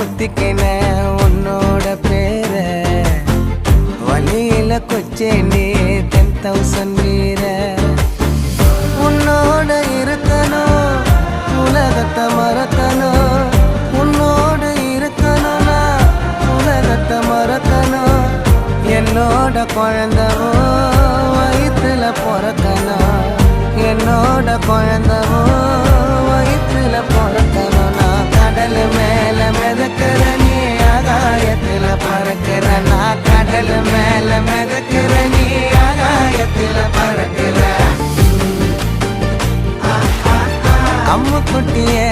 குத்திக்கின உன்னோட பேர வழியில கொச்சேண்டி 10,000 வீர உன்னோட இருக்கணும் உலகத்தை மறக்கணும் உன்னோட இருக்கணும்னா உலகத்தை மறக்கணும் என்னோட குழந்தவோ வயிற்றுல பிறக்கணும் என்னோட குழந்தவோ வயிற்றுல பிறக்கணும் நான் கடல் மேல மிதக்கிற நீ ஆகாயத்துல பறக்கிற நான் கடல் மேல மிதக்கிற நீ ஆகாயத்துல பறக்கிற அம்மு குட்டியே